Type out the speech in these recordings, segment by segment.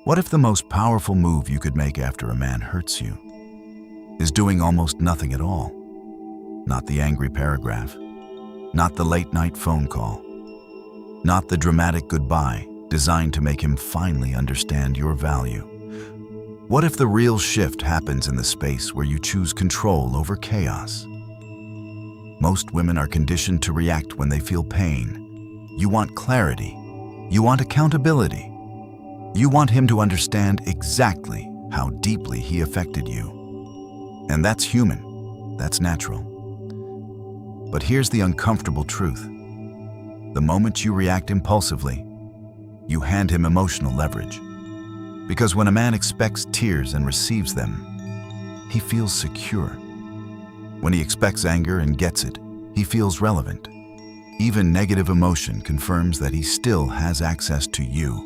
What if the most powerful move you could make after a man hurts you is doing almost nothing at all? Not the angry paragraph, not the late-night phone call, not the dramatic goodbye designed to make him finally understand your value. What if the real shift happens in the space where you choose control over chaos? Most women are conditioned to react when they feel pain. You want clarity. You want accountability. You want him to understand exactly how deeply he affected you. And that's human. That's natural. But here's the uncomfortable truth. The moment you react impulsively, you hand him emotional leverage. Because when a man expects tears and receives them, he feels secure. When he expects anger and gets it, he feels relevant. Even negative emotion confirms that he still has access to you.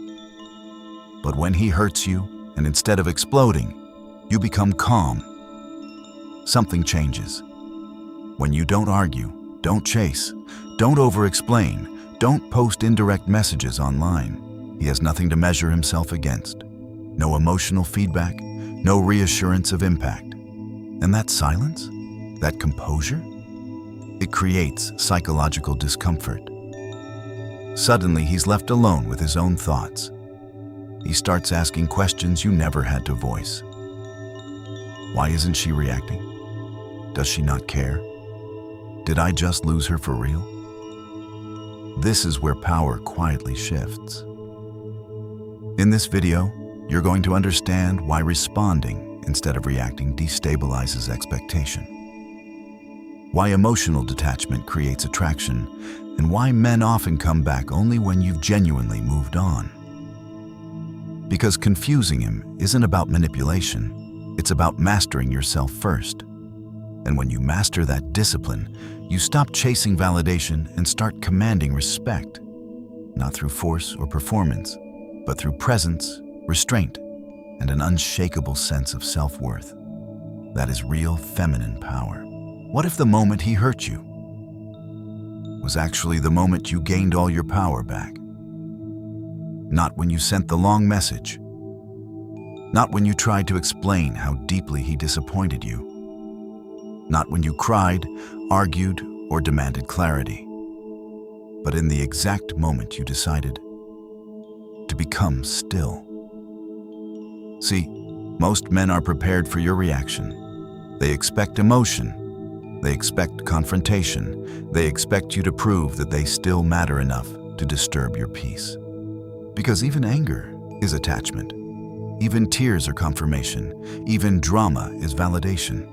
But when he hurts you, and instead of exploding, you become calm, something changes. When you don't argue, don't chase, don't over-explain, don't post indirect messages online, he has nothing to measure himself against. No emotional feedback, no reassurance of impact. And that silence, that composure, it creates psychological discomfort. Suddenly, he's left alone with his own thoughts. He starts asking questions you never had to voice. Why isn't she reacting? Does she not care? Did I just lose her for real? This is where power quietly shifts. In this video, you're going to understand why responding instead of reacting destabilizes expectation, why emotional detachment creates attraction, and why men often come back only when you've genuinely moved on. Because confusing him isn't about manipulation, it's about mastering yourself first. And when you master that discipline, you stop chasing validation and start commanding respect, not through force or performance, but through presence, restraint, and an unshakable sense of self-worth. That is real feminine power. What if the moment he hurt you was actually the moment you gained all your power back? Not when you sent the long message, not when you tried to explain how deeply he disappointed you, not when you cried, argued, or demanded clarity, but in the exact moment you decided to become still. See, most men are prepared for your reaction. They expect emotion. They expect confrontation. They expect you to prove that they still matter enough to disturb your peace. Because even anger is attachment. Even tears are confirmation. Even drama is validation.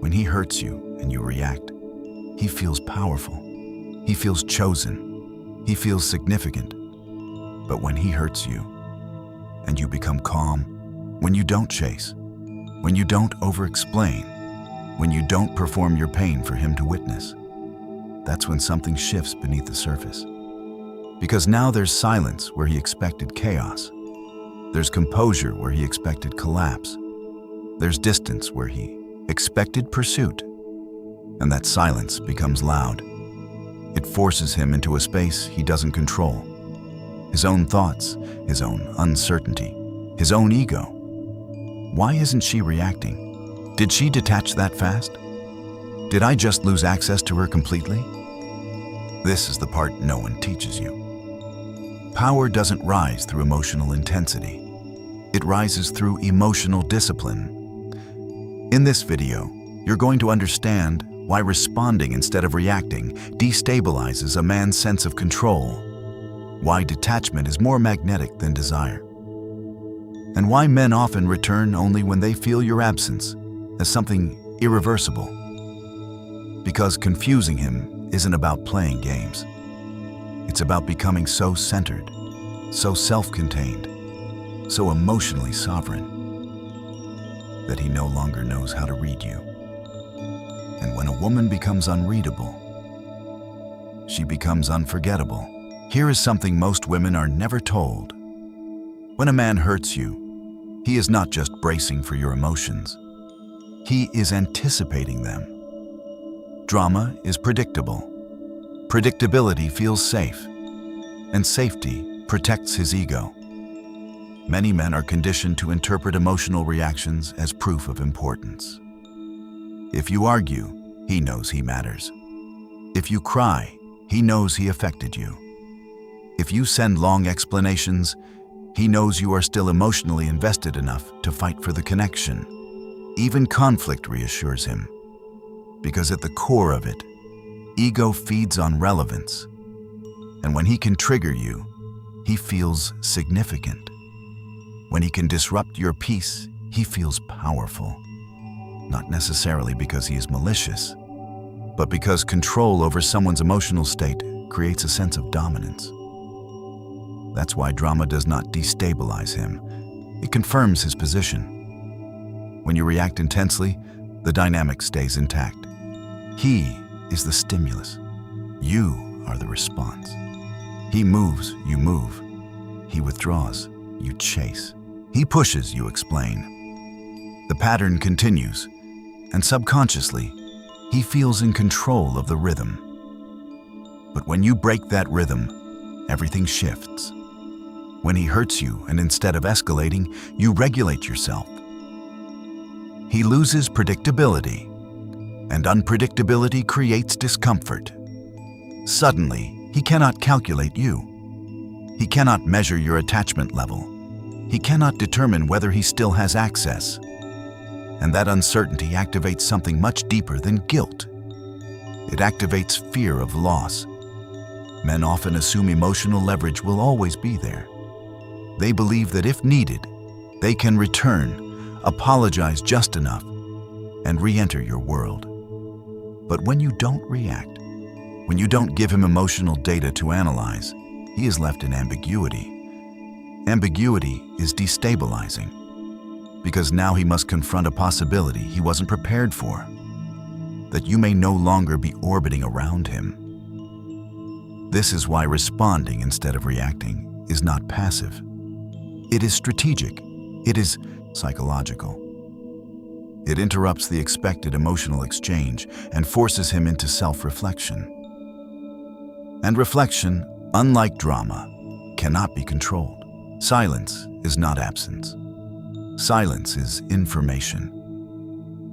When he hurts you and you react, he feels powerful. He feels chosen. He feels significant. But when he hurts you and you become calm, when you don't chase, when you don't over-explain, when you don't perform your pain for him to witness, that's when something shifts beneath the surface. Because now there's silence where he expected chaos. There's composure where he expected collapse. There's distance where he expected pursuit. And that silence becomes loud. It forces him into a space he doesn't control. His own thoughts, his own uncertainty, his own ego. Why isn't she reacting? Did she detach that fast? Did I just lose access to her completely? This is the part no one teaches you. Power doesn't rise through emotional intensity. It rises through emotional discipline. In this video, you're going to understand why responding instead of reacting destabilizes a man's sense of control, why detachment is more magnetic than desire, and why men often return only when they feel your absence as something irreversible. Because confusing him isn't about playing games. It's about becoming so centered, so self-contained, so emotionally sovereign that he no longer knows how to read you. And when a woman becomes unreadable, she becomes unforgettable. Here is something most women are never told. When a man hurts you, he is not just bracing for your emotions. He is anticipating them. Drama is predictable. Predictability feels safe, and safety protects his ego. Many men are conditioned to interpret emotional reactions as proof of importance. If you argue, he knows he matters. If you cry, he knows he affected you. If you send long explanations, he knows you are still emotionally invested enough to fight for the connection. Even conflict reassures him, because at the core of it, ego feeds on relevance. And when he can trigger you, he feels significant. When he can disrupt your peace, he feels powerful. Not necessarily because he is malicious, but because control over someone's emotional state creates a sense of dominance. That's why drama does not destabilize him. It confirms his position. When you react intensely, the dynamic stays intact. He is the stimulus. You are the response. He moves, you move. He withdraws, you chase. He pushes, you explain. The pattern continues, and subconsciously, he feels in control of the rhythm. But when you break that rhythm, everything shifts. When he hurts you, and instead of escalating, you regulate yourself. He loses predictability, and unpredictability creates discomfort. Suddenly, he cannot calculate you. He cannot measure your attachment level. He cannot determine whether he still has access. And that uncertainty activates something much deeper than guilt. It activates fear of loss. Men often assume emotional leverage will always be there. They believe that if needed, they can return, apologize just enough, and re-enter your world. But when you don't react, when you don't give him emotional data to analyze, he is left in ambiguity. Ambiguity is destabilizing, because now he must confront a possibility he wasn't prepared for, that you may no longer be orbiting around him. This is why responding instead of reacting is not passive. It is strategic. It is psychological. It interrupts the expected emotional exchange and forces him into self-reflection. And reflection, unlike drama, cannot be controlled. Silence is not absence. Silence is information.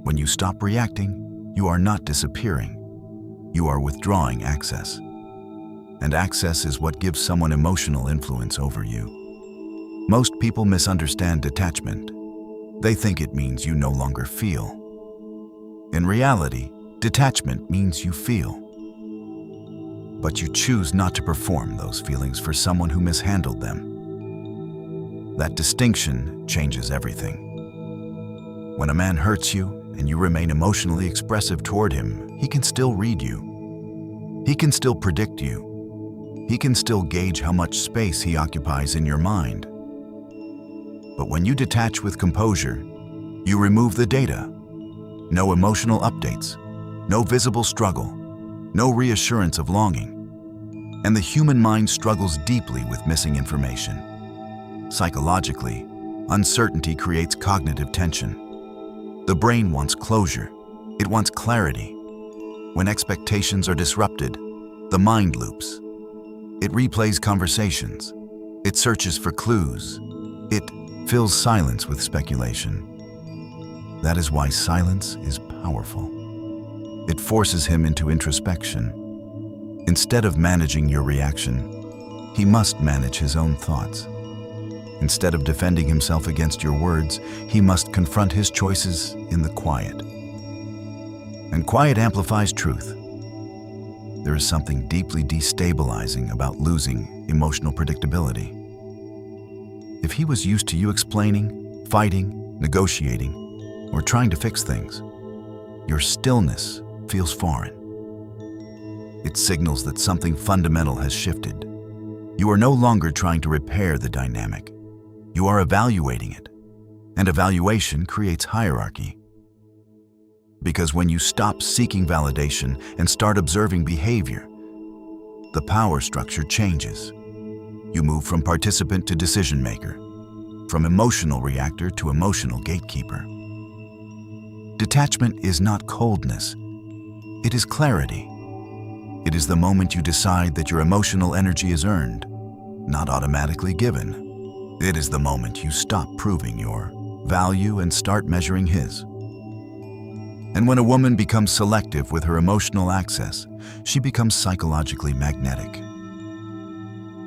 When you stop reacting, you are not disappearing. You are withdrawing access. And access is what gives someone emotional influence over you. Most people misunderstand detachment. They think it means you no longer feel. In reality, detachment means you feel. But you choose not to perform those feelings for someone who mishandled them. That distinction changes everything. When a man hurts you and you remain emotionally expressive toward him, he can still read you. He can still predict you. He can still gauge how much space he occupies in your mind. But when you detach with composure, you remove the data. No emotional updates, no visible struggle, no reassurance of longing. And the human mind struggles deeply with missing information. Psychologically, uncertainty creates cognitive tension. The brain wants closure. It wants clarity. When expectations are disrupted, the mind loops. It replays conversations. It searches for clues. It fills silence with speculation. That is why silence is powerful. It forces him into introspection. Instead of managing your reaction, he must manage his own thoughts. Instead of defending himself against your words, he must confront his choices in the quiet. And quiet amplifies truth. There is something deeply destabilizing about losing emotional predictability. If he was used to you explaining, fighting, negotiating, or trying to fix things, your stillness feels foreign. It signals that something fundamental has shifted. You are no longer trying to repair the dynamic. You are evaluating it, and evaluation creates hierarchy. Because when you stop seeking validation and start observing behavior, the power structure changes. You move from participant to decision maker, from emotional reactor to emotional gatekeeper. Detachment is not coldness. It is clarity. It is the moment you decide that your emotional energy is earned, not automatically given. It is the moment you stop proving your value and start measuring his. And when a woman becomes selective with her emotional access, she becomes psychologically magnetic.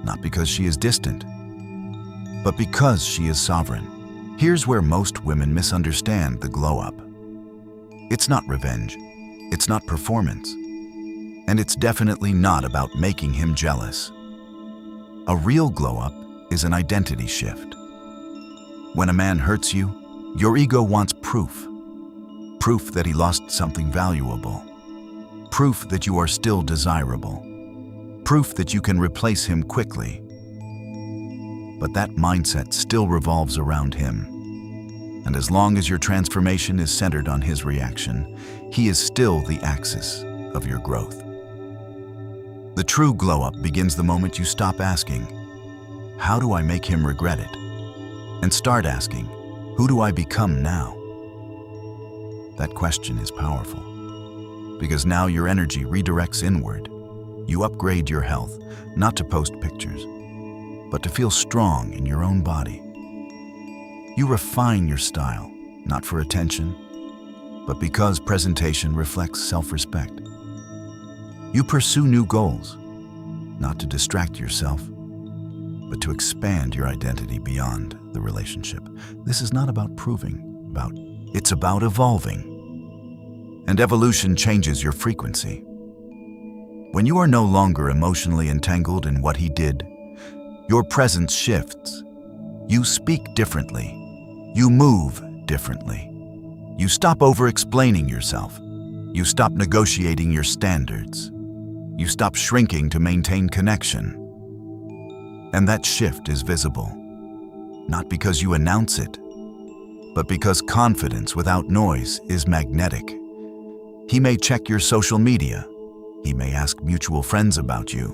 Not because she is distant, but because she is sovereign. Here's where most women misunderstand the glow-up. It's not revenge, it's not performance, and it's definitely not about making him jealous. A real glow-up is an identity shift. When a man hurts you, your ego wants proof. Proof that he lost something valuable. Proof that you are still desirable. Proof that you can replace him quickly. But that mindset still revolves around him. And as long as your transformation is centered on his reaction, he is still the axis of your growth. The true glow-up begins the moment you stop asking, "How do I make him regret it?" and start asking, "Who do I become now?" That question is powerful, because now your energy redirects inward. You upgrade your health, not to post pictures, but to feel strong in your own body. You refine your style, not for attention, but because presentation reflects self-respect. You pursue new goals, not to distract yourself, but to expand your identity beyond the relationship. This is not about proving, it's about evolving. And evolution changes your frequency. When you are no longer emotionally entangled in what he did, your presence shifts. You speak differently. You move differently. You stop over-explaining yourself. You stop negotiating your standards. You stop shrinking to maintain connection. And that shift is visible, not because you announce it, but because confidence without noise is magnetic. He may check your social media. He may ask mutual friends about you.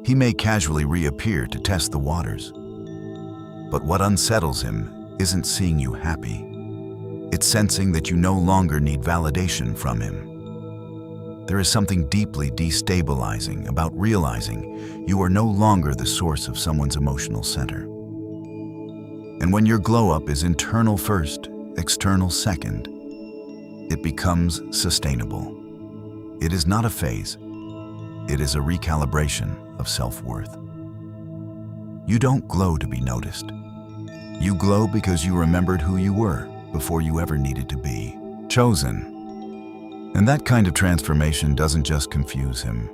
He may casually reappear to test the waters. But what unsettles him isn't seeing you happy. It's sensing that you no longer need validation from him. There is something deeply destabilizing about realizing you are no longer the source of someone's emotional center. And when your glow-up is internal first, external second, it becomes sustainable. It is not a phase. It is a recalibration of self-worth. You don't glow to be noticed. You glow because you remembered who you were before you ever needed to be chosen. And that kind of transformation doesn't just confuse him.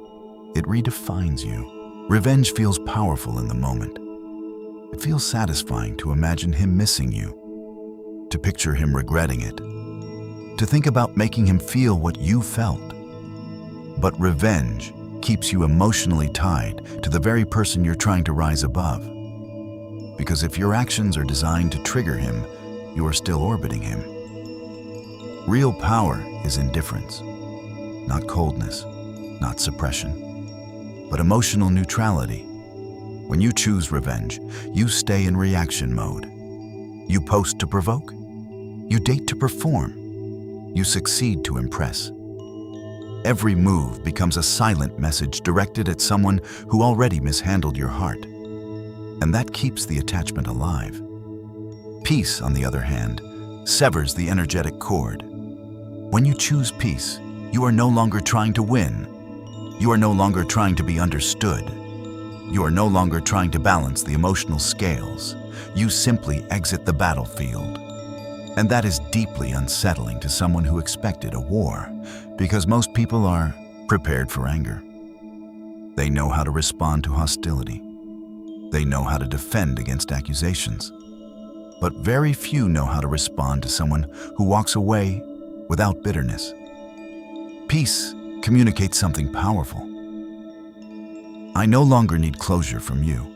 It redefines you. Revenge feels powerful in the moment. It feels satisfying to imagine him missing you, to picture him regretting it, to think about making him feel what you felt. But revenge keeps you emotionally tied to the very person you're trying to rise above. Because if your actions are designed to trigger him, you are still orbiting him. Real power is indifference, not coldness, not suppression, but emotional neutrality. When you choose revenge, you stay in reaction mode. You post to provoke. You date to perform. You succeed to impress. Every move becomes a silent message directed at someone who already mishandled your heart. And that keeps the attachment alive. Peace, on the other hand, severs the energetic cord. When you choose peace, you are no longer trying to win. You are no longer trying to be understood. You are no longer trying to balance the emotional scales. You simply exit the battlefield. And that is deeply unsettling to someone who expected a war, because most people are prepared for anger. They know how to respond to hostility. They know how to defend against accusations. But very few know how to respond to someone who walks away without bitterness. Peace communicates something powerful. I no longer need closure from you.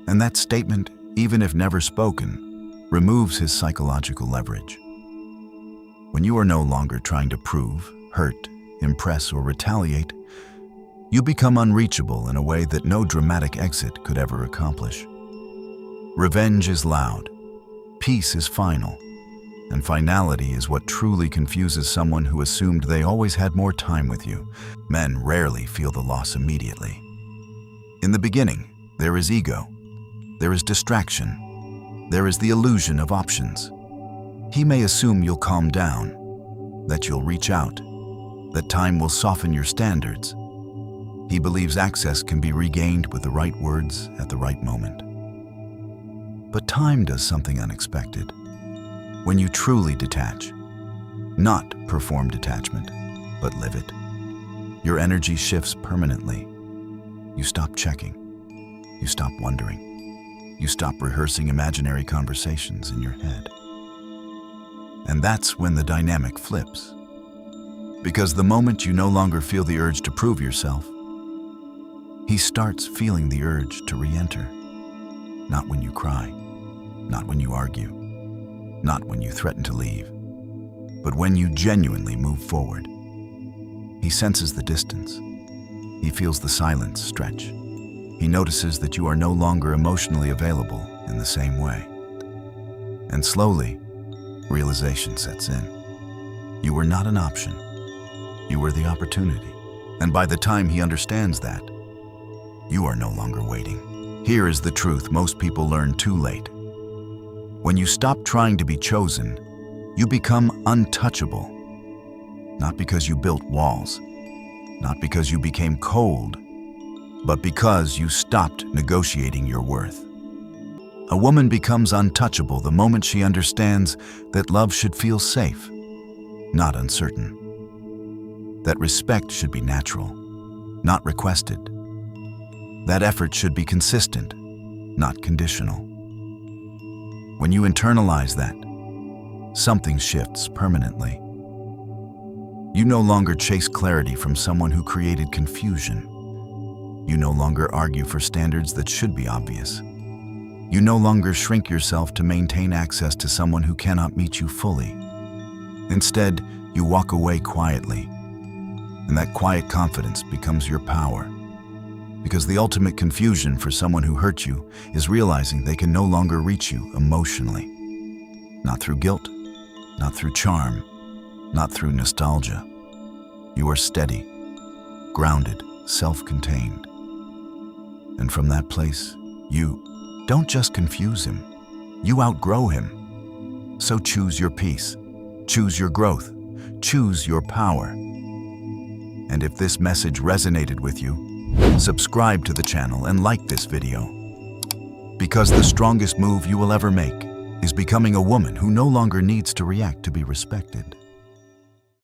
And that statement, even if never spoken, removes his psychological leverage. When you are no longer trying to prove, hurt, impress, or retaliate, you become unreachable in a way that no dramatic exit could ever accomplish. Revenge is loud, peace is final, and finality is what truly confuses someone who assumed they always had more time with you. Men rarely feel the loss immediately. In the beginning, there is ego. There is distraction. There is the illusion of options. He may assume you'll calm down, that you'll reach out, that time will soften your standards. He believes access can be regained with the right words at the right moment. But time does something unexpected. When you truly detach, not perform detachment, but live it, your energy shifts permanently. You stop checking. You stop wondering. You stop rehearsing imaginary conversations in your head. And that's when the dynamic flips. Because the moment you no longer feel the urge to prove yourself, he starts feeling the urge to re-enter. Not when you cry, not when you argue, not when you threaten to leave, but when you genuinely move forward. He senses the distance. He feels the silence stretch. He notices that you are no longer emotionally available in the same way. And slowly, realization sets in. You were not an option. You were the opportunity. And by the time he understands that, you are no longer waiting. Here is the truth most people learn too late. When you stop trying to be chosen, you become untouchable. Not because you built walls, not because you became cold, but because you stopped negotiating your worth. A woman becomes untouchable the moment she understands that love should feel safe, not uncertain. That respect should be natural, not requested. That effort should be consistent, not conditional. When you internalize that, something shifts permanently. You no longer chase clarity from someone who created confusion. You no longer argue for standards that should be obvious. You no longer shrink yourself to maintain access to someone who cannot meet you fully. Instead, you walk away quietly, and that quiet confidence becomes your power. Because the ultimate confusion for someone who hurt you is realizing they can no longer reach you emotionally. Not through guilt, not through charm, not through nostalgia. You are steady, grounded, self-contained. And from that place, you don't just confuse him, you outgrow him. So choose your peace, choose your growth, choose your power. And if this message resonated with you, subscribe to the channel and like this video. Because the strongest move you will ever make is becoming a woman who no longer needs to react to be respected.